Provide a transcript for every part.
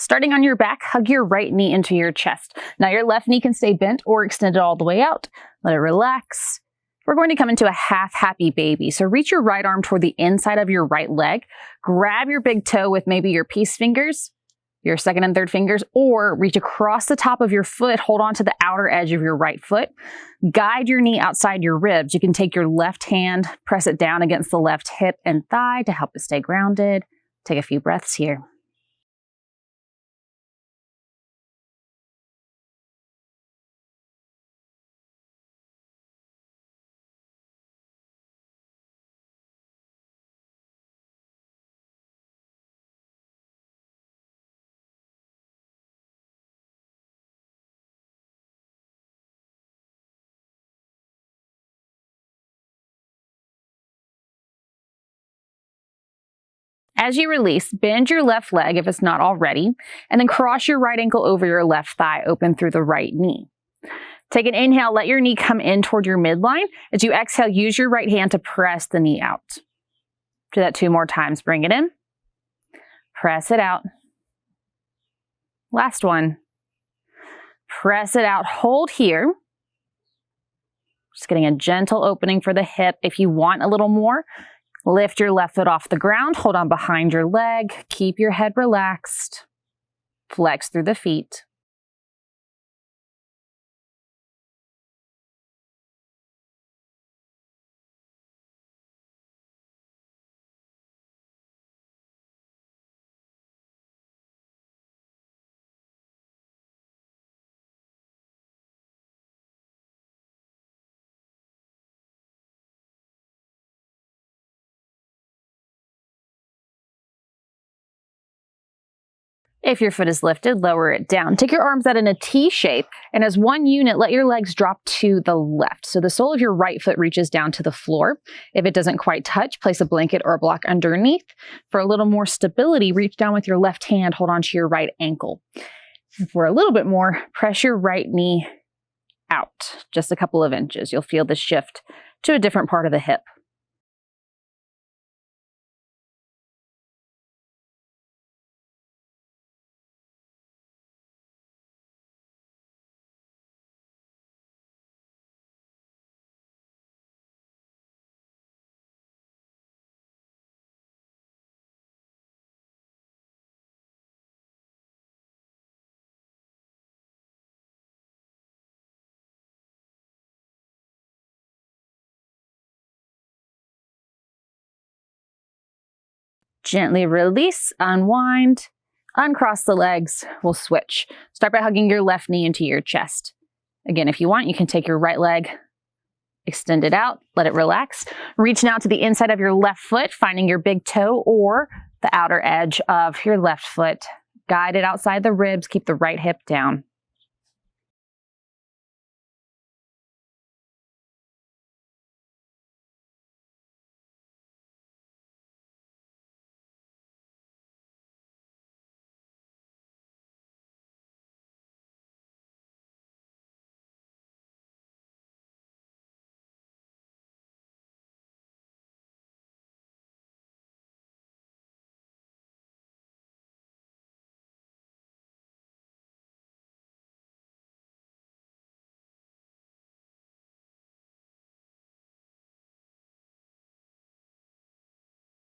Starting on your back, hug your right knee into your chest. Now your left knee can stay bent or extended all the way out. Let it relax. We're going to come into a half happy baby. So reach your right arm toward the inside of your right leg. Grab your big toe with maybe your peace fingers, your second and third fingers, or reach across the top of your foot. Hold on to the outer edge of your right foot. Guide your knee outside your ribs. You can take your left hand, press it down against the left hip and thigh to help it stay grounded. Take a few breaths here. As you release, bend your left leg if it's not already, and then cross your right ankle over your left thigh, open through the right knee. Take an inhale, let your knee come in toward your midline. As you exhale, use your right hand to press the knee out. Do that 2 more times. Bring it in. Press it out. Last one. Press it out. Hold here. Just getting a gentle opening for the hip. If you want a little more, lift your left foot off the ground. Hold on behind your leg. Keep your head relaxed. Flex through the feet. If your foot is lifted, lower it down. Take your arms out in a T shape, and as one unit, let your legs drop to the left. So the sole of your right foot reaches down to the floor. If it doesn't quite touch, place a blanket or a block underneath. For a little more stability, reach down with your left hand, hold onto your right ankle. For a little bit more, press your right knee out, just a couple of inches. You'll feel the shift to a different part of the hip. Gently release, unwind, uncross the legs. We'll switch. Start by hugging your left knee into your chest. Again, if you want, you can take your right leg, extend it out, let it relax. Reach now to the inside of your left foot, finding your big toe or the outer edge of your left foot. Guide it outside the ribs, keep the right hip down.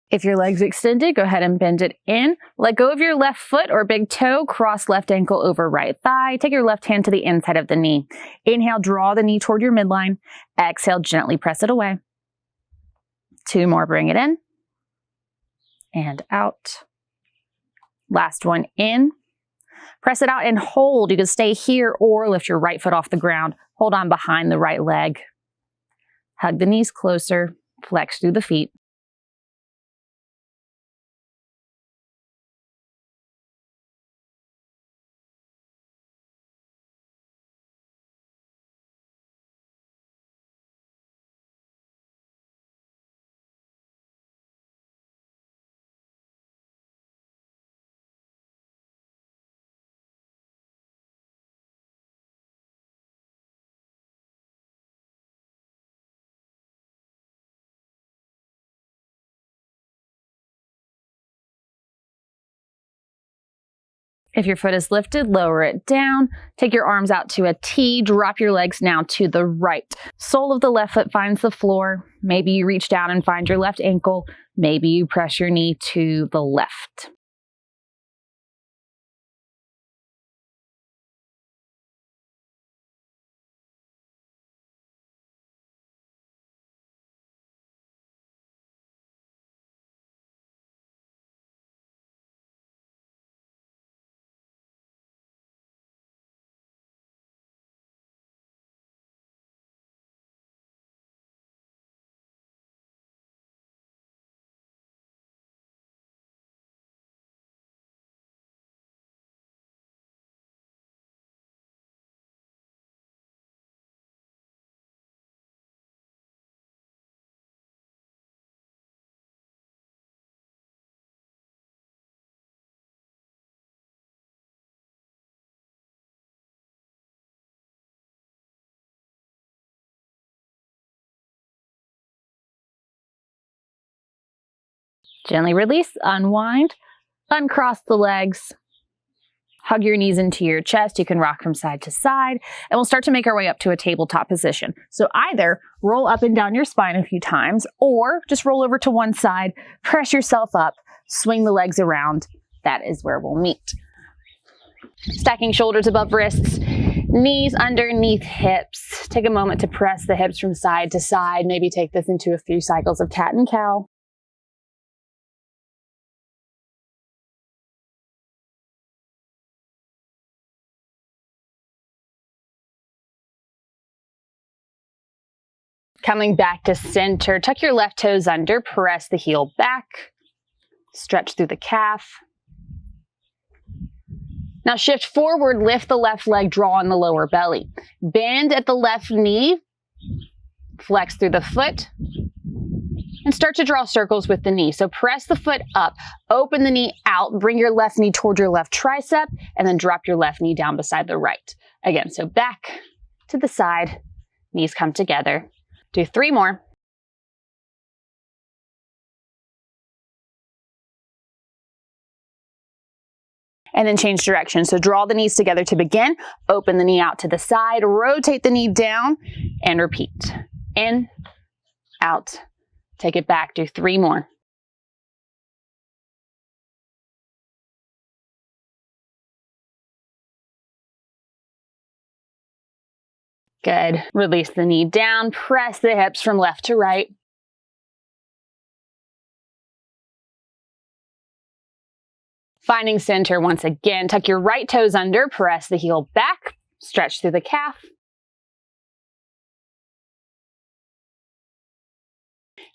If your leg's extended, go ahead and bend it in. Let go of your left foot or big toe. Cross left ankle over right thigh. Take your left hand to the inside of the knee. Inhale, draw the knee toward your midline. Exhale, gently press it away. 2 more, bring it in. And out. Last one in. Press it out and hold. You can stay here or lift your right foot off the ground. Hold on behind the right leg. Hug the knees closer. Flex through the feet. If your foot is lifted, lower it down. Take your arms out to a T. Drop your legs now to the right. Sole of the left foot finds the floor. Maybe you reach down and find your left ankle. Maybe you press your knee to the left. Gently release, unwind, uncross the legs. Hug your knees into your chest. You can rock from side to side, and we'll start to make our way up to a tabletop position. So either roll up and down your spine a few times, or just roll over to one side, press yourself up, swing the legs around. That is where we'll meet. Stacking shoulders above wrists, knees underneath hips. Take a moment to press the hips from side to side. Maybe take this into a few cycles of cat and cow. Coming back to center, tuck your left toes under, press the heel back, stretch through the calf. Now shift forward, lift the left leg, draw on the lower belly. Bend at the left knee, flex through the foot, and start to draw circles with the knee. So press the foot up, open the knee out, bring your left knee toward your left tricep, and then drop your left knee down beside the right. Again, so back to the side, knees come together. Do 3 more. And then change direction. So draw the knees together to begin. Open the knee out to the side. Rotate the knee down and repeat. In, out. Take it back. Do 3 more. Good. Release the knee down. Press the hips from left to right. Finding center once again. Tuck your right toes under. Press the heel back. Stretch through the calf.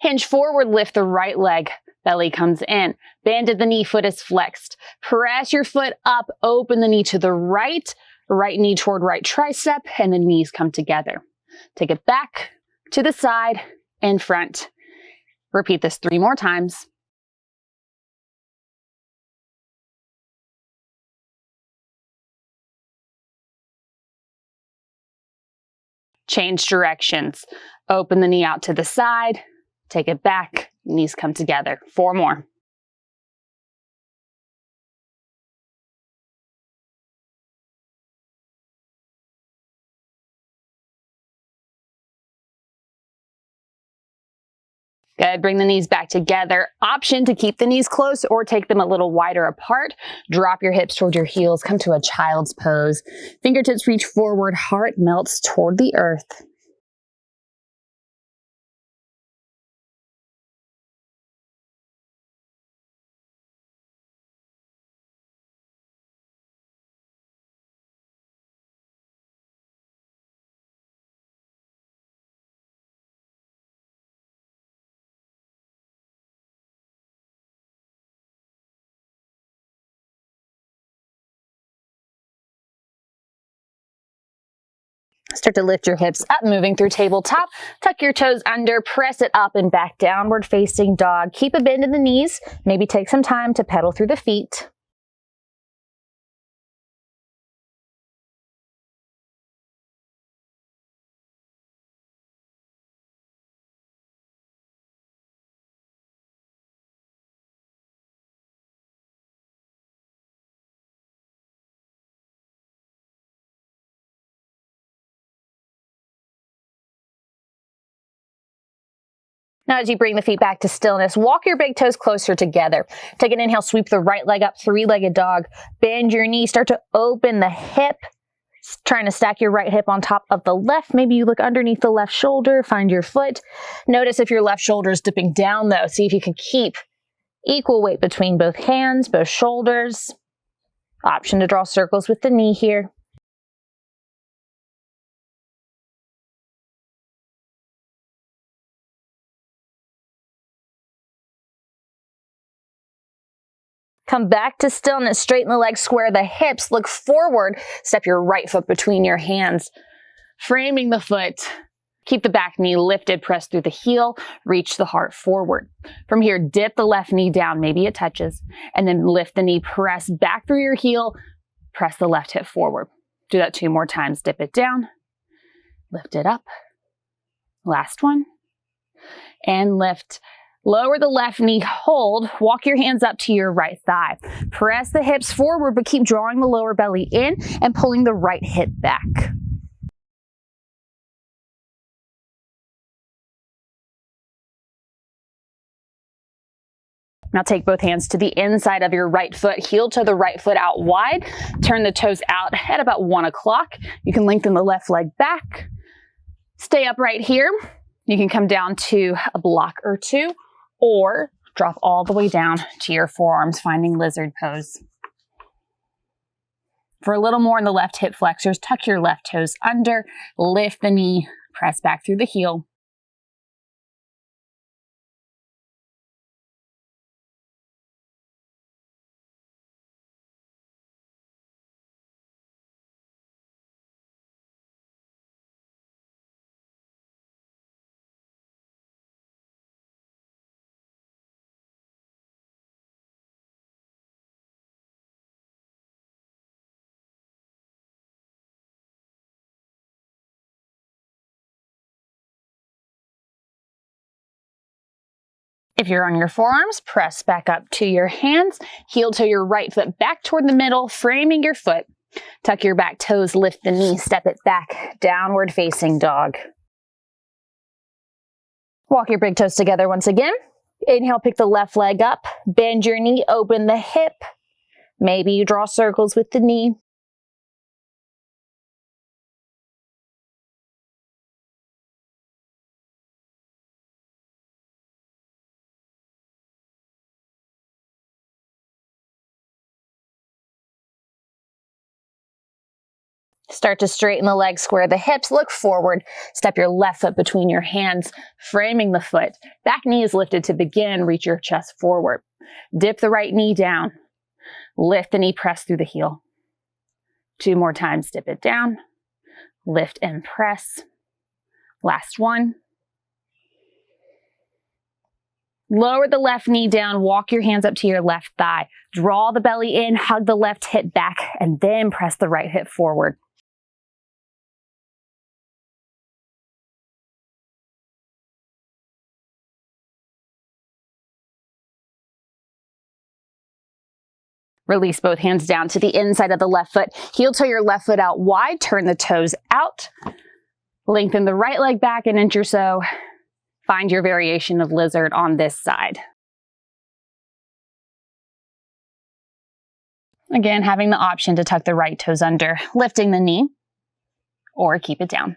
Hinge forward. Lift the right leg. Belly comes in. Bend at the knee. Foot is flexed. Press your foot up. Open the knee to the right. Right knee toward right tricep, and the knees come together. Take it back to the side and front. Repeat this 3 more times. Change directions. Open the knee out to the side. Take it back. Knees come together. 4 more. Good. Bring the knees back together. Option to keep the knees close or take them a little wider apart. Drop your hips toward your heels. Come to a child's pose. Fingertips reach forward. Heart melts toward the earth. Start to lift your hips up, moving through tabletop. Tuck your toes under, press it up and back, downward facing dog. Keep a bend in the knees. Maybe take some time to pedal through the feet. Now as you bring the feet back to stillness, walk your big toes closer together. Take an inhale, sweep the right leg up, three-legged dog. Bend your knee, start to open the hip. Trying to stack your right hip on top of the left. Maybe you look underneath the left shoulder, find your foot. Notice if your left shoulder is dipping down though. See if you can keep equal weight between both hands, both shoulders. Option to draw circles with the knee here. Come back to stillness, straighten the legs, square the hips, look forward, step your right foot between your hands, framing the foot. Keep the back knee lifted, press through the heel, reach the heart forward. From here, dip the left knee down, maybe it touches, and then lift the knee, press back through your heel, press the left hip forward. Do that 2 more times, dip it down, lift it up. Last one, and lift. Lower the left knee, hold, walk your hands up to your right thigh. Press the hips forward, but keep drawing the lower belly in and pulling the right hip back. Now take both hands to the inside of your right foot, heel to the right foot out wide. Turn the toes out at about 1 o'clock. You can lengthen the left leg back. Stay upright here. You can come down to a block or two, or drop all the way down to your forearms, finding lizard pose. For a little more in the left hip flexors, tuck your left toes under, lift the knee, press back through the heel. If you're on your forearms, press back up to your hands, heel to your right foot back toward the middle, framing your foot. Tuck your back toes, lift the knee, step it back, downward facing dog. Walk your big toes together once again. Inhale, pick the left leg up, bend your knee, open the hip. Maybe you draw circles with the knee. Start to straighten the legs, square the hips, look forward. Step your left foot between your hands, framing the foot. Back knee is lifted to begin, reach your chest forward. Dip the right knee down. Lift the knee, press through the heel. 2 more times, dip it down. Lift and press. Last one. Lower the left knee down, walk your hands up to your left thigh. Draw the belly in, hug the left hip back, and then press the right hip forward. Release both hands down to the inside of the left foot. Heel to your left foot out wide. Turn the toes out. Lengthen the right leg back an inch or so. Find your variation of lizard on this side. Again, having the option to tuck the right toes under, lifting the knee, or keep it down.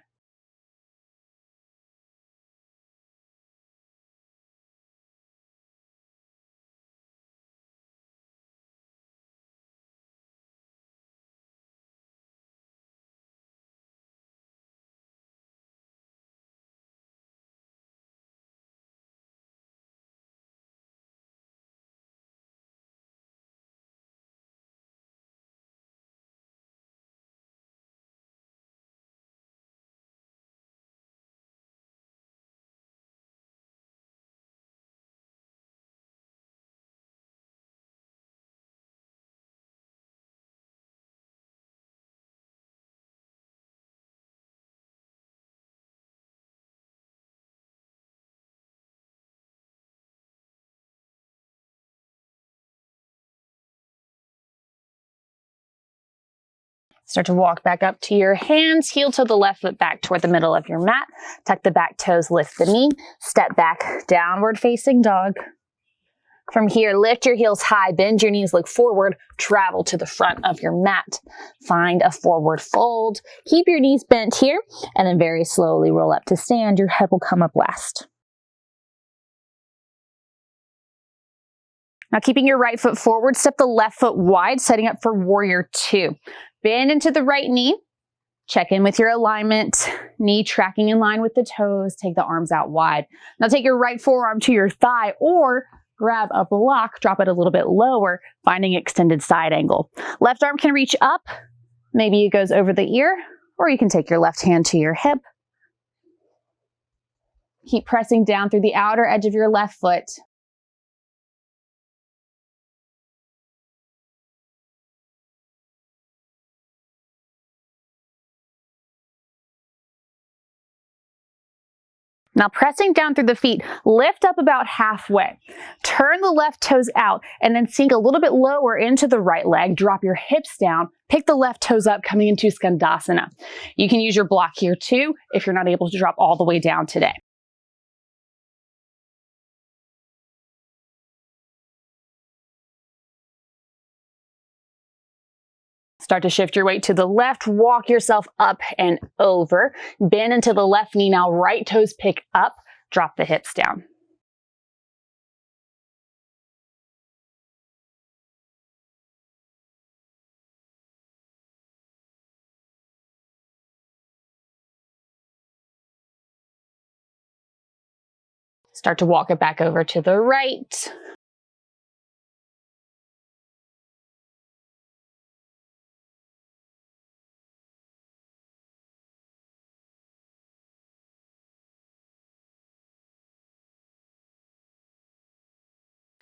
Start to walk back up to your hands, heel toe the left foot back toward the middle of your mat. Tuck the back toes, lift the knee, step back, downward facing dog. From here, lift your heels high, bend your knees, look forward, travel to the front of your mat. Find a forward fold. Keep your knees bent here, and then very slowly roll up to stand. Your head will come up last. Now keeping your right foot forward, step the left foot wide, setting up for warrior two. Bend into the right knee. Check in with your alignment, knee tracking in line with the toes. Take the arms out wide. Now take your right forearm to your thigh or grab a block, drop it a little bit lower, finding extended side angle. Left arm can reach up. Maybe it goes over the ear, or you can take your left hand to your hip. Keep pressing down through the outer edge of your left foot. Now pressing down through the feet, lift up about halfway. Turn the left toes out and then sink a little bit lower into the right leg. Drop your hips down. Pick the left toes up coming into Skandasana. You can use your block here too if you're not able to drop all the way down today. Start to shift your weight to the left, walk yourself up and over. Bend into the left knee now, right toes pick up, drop the hips down. Start to walk it back over to the right.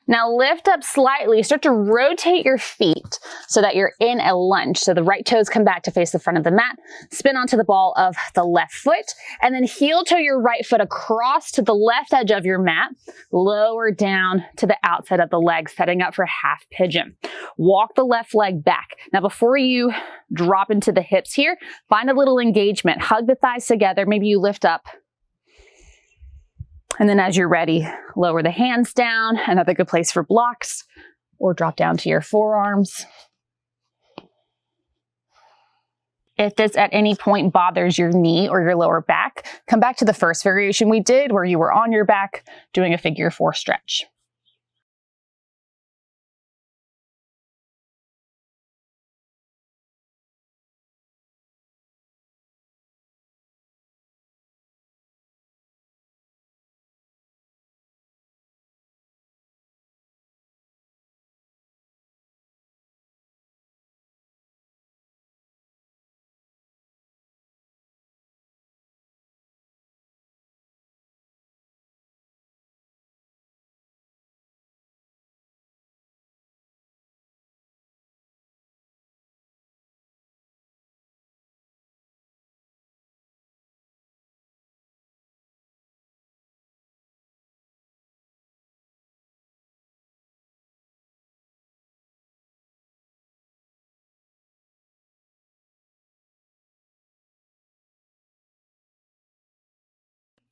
Now lift up slightly, start to rotate your feet so that you're in a lunge. So the right toes come back to face the front of the mat, spin onto the ball of the left foot, and then heel toe your right foot across to the left edge of your mat, lower down to the outside of the leg, setting up for half pigeon. Walk the left leg back. Now before you drop into the hips here, find a little engagement. Hug the thighs together, maybe you lift up. And then as you're ready, lower the hands down, another good place for blocks, or drop down to your forearms. If this at any point bothers your knee or your lower back, come back to the first variation we did where you were on your back doing a figure four stretch.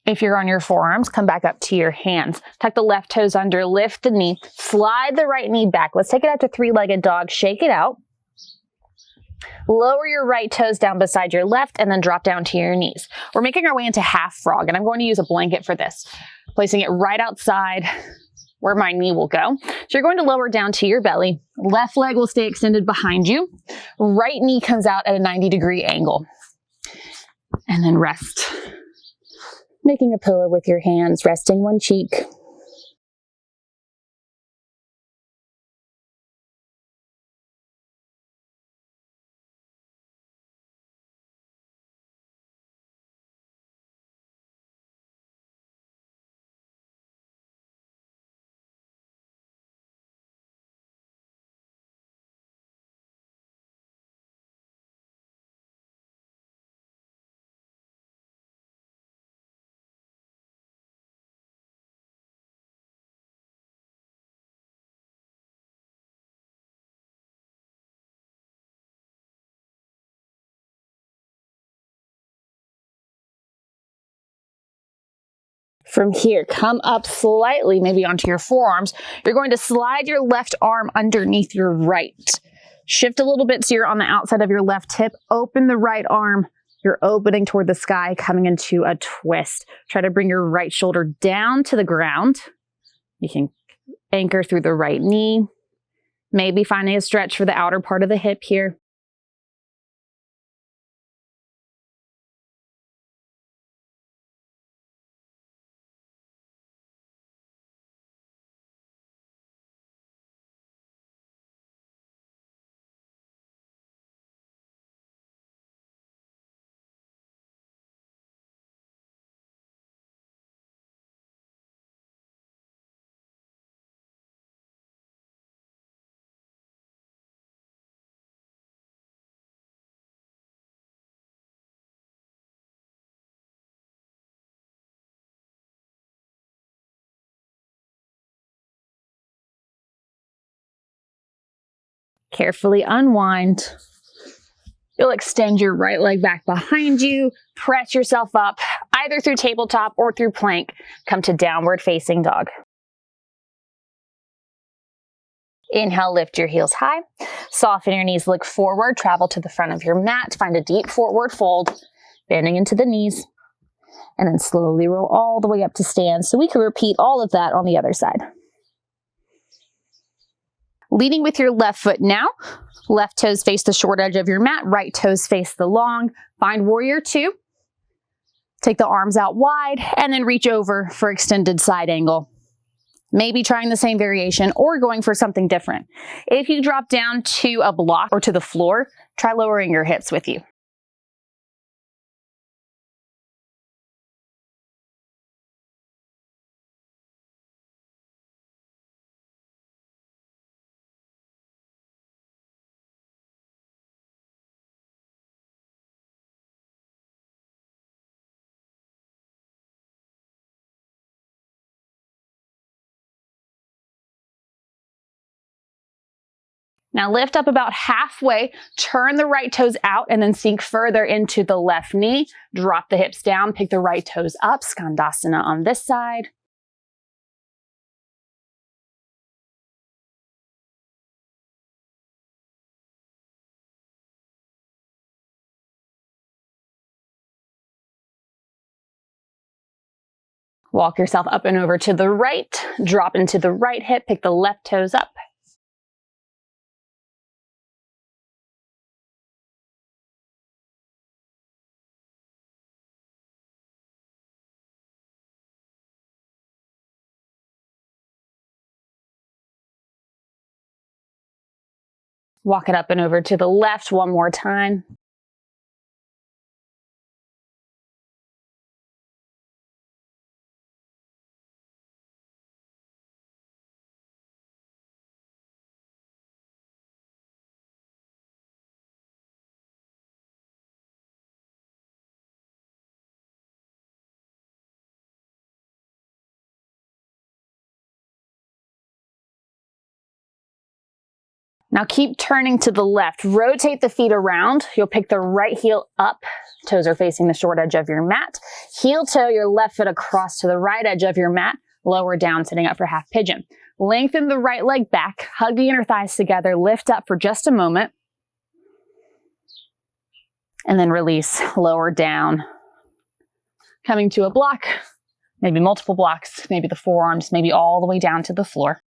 If you're on your forearms, come back up to your hands. Tuck the left toes under, lift the knee, slide the right knee back. Let's take it out to three-legged dog, shake it out. Lower your right toes down beside your left and then drop down to your knees. We're making our way into half frog, and I'm going to use a blanket for this, placing it right outside where my knee will go. So you're going to lower down to your belly. Left leg will stay extended behind you. Right knee comes out at a 90-degree angle. And then rest. Making a pillow with your hands, resting one cheek. From here, come up slightly, maybe onto your forearms. You're going to slide your left arm underneath your right. Shift a little bit so you're on the outside of your left hip. Open the right arm. You're opening toward the sky, coming into a twist. Try to bring your right shoulder down to the ground. You can anchor through the right knee. Maybe finding a stretch for the outer part of the hip here. Carefully unwind. You'll extend your right leg back behind you, press yourself up, either through tabletop or through plank. Come to downward facing dog. Inhale, lift your heels high. Soften your knees, look forward, travel to the front of your mat. Find a deep forward fold, bending into the knees. And then slowly roll all the way up to stand. So we can repeat all of that on the other side. Leading with your left foot now. Left toes face the short edge of your mat. Right toes face the long. Find warrior two. Take the arms out wide and then reach over for extended side angle. Maybe trying the same variation or going for something different. If you drop down to a block or to the floor, try lowering your hips with you. Now lift up about halfway, turn the right toes out and then sink further into the left knee. Drop the hips down, pick the right toes up, Skandasana on this side. Walk yourself up and over to the right, drop into the right hip, pick the left toes up. Walk it up and over to the left one more time. Now keep turning to the left. Rotate the feet around. You'll pick the right heel up. Toes are facing the short edge of your mat. Heel toe your left foot across to the right edge of your mat. Lower down, sitting up for half pigeon. Lengthen the right leg back. Hug the inner thighs together. Lift up for just a moment. And then release. Lower down. Coming to a block. Maybe multiple blocks. Maybe the forearms. Maybe all the way down to the floor.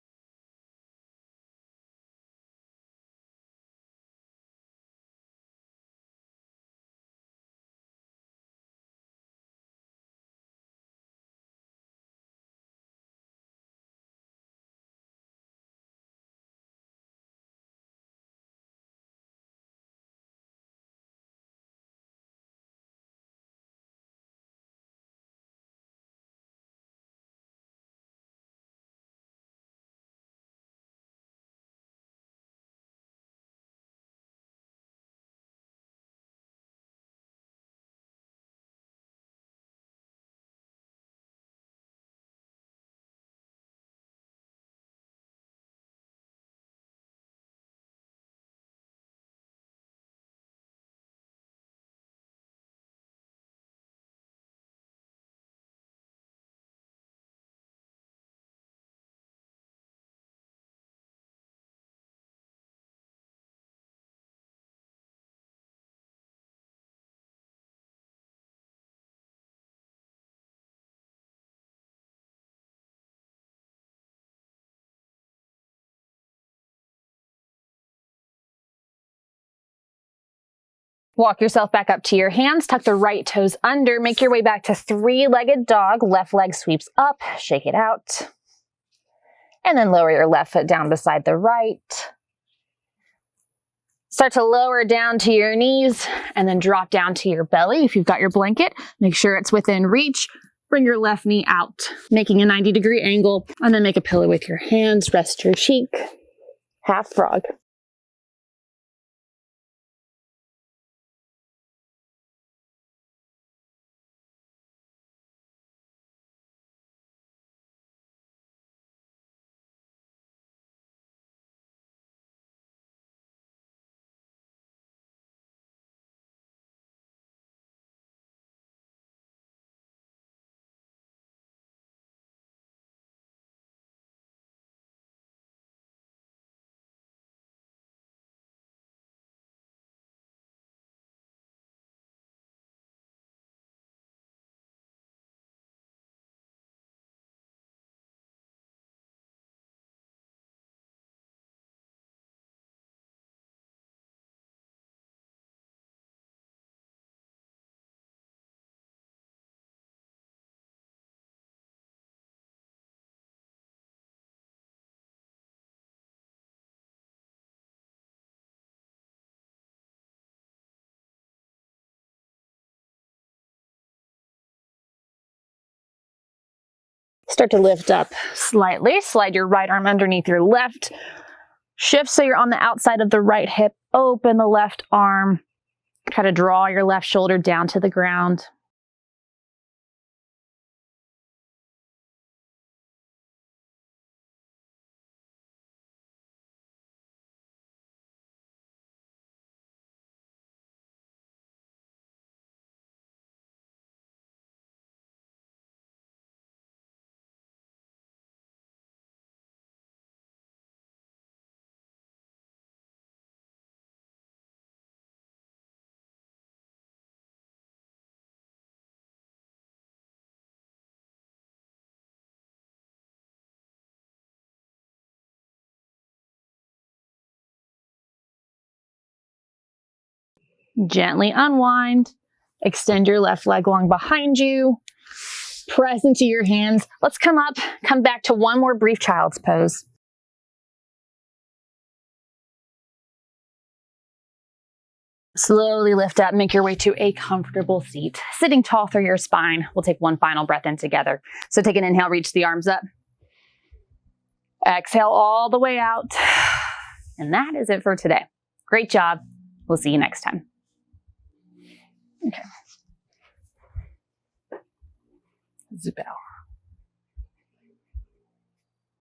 Walk yourself back up to your hands, tuck the right toes under, make your way back to three-legged dog. Left leg sweeps up, shake it out. And then lower your left foot down beside the right. Start to lower down to your knees and then drop down to your belly. If you've got your blanket, make sure it's within reach. Bring your left knee out, making a 90-degree angle, and then make a pillow with your hands. Rest your cheek. Half frog. Start to lift up slightly. Slide your right arm underneath your left. Shift so you're on the outside of the right hip. Open the left arm. Try to draw your left shoulder down to the ground. Gently unwind. Extend your left leg long behind you. Press into your hands. Let's come up, come back to one more brief child's pose. Slowly lift up, make your way to a comfortable seat. Sitting tall through your spine. We'll take one final breath in together. So take an inhale, reach the arms up. Exhale all the way out. And that is it for today. Great job. We'll see you next time. Okay. Zip out.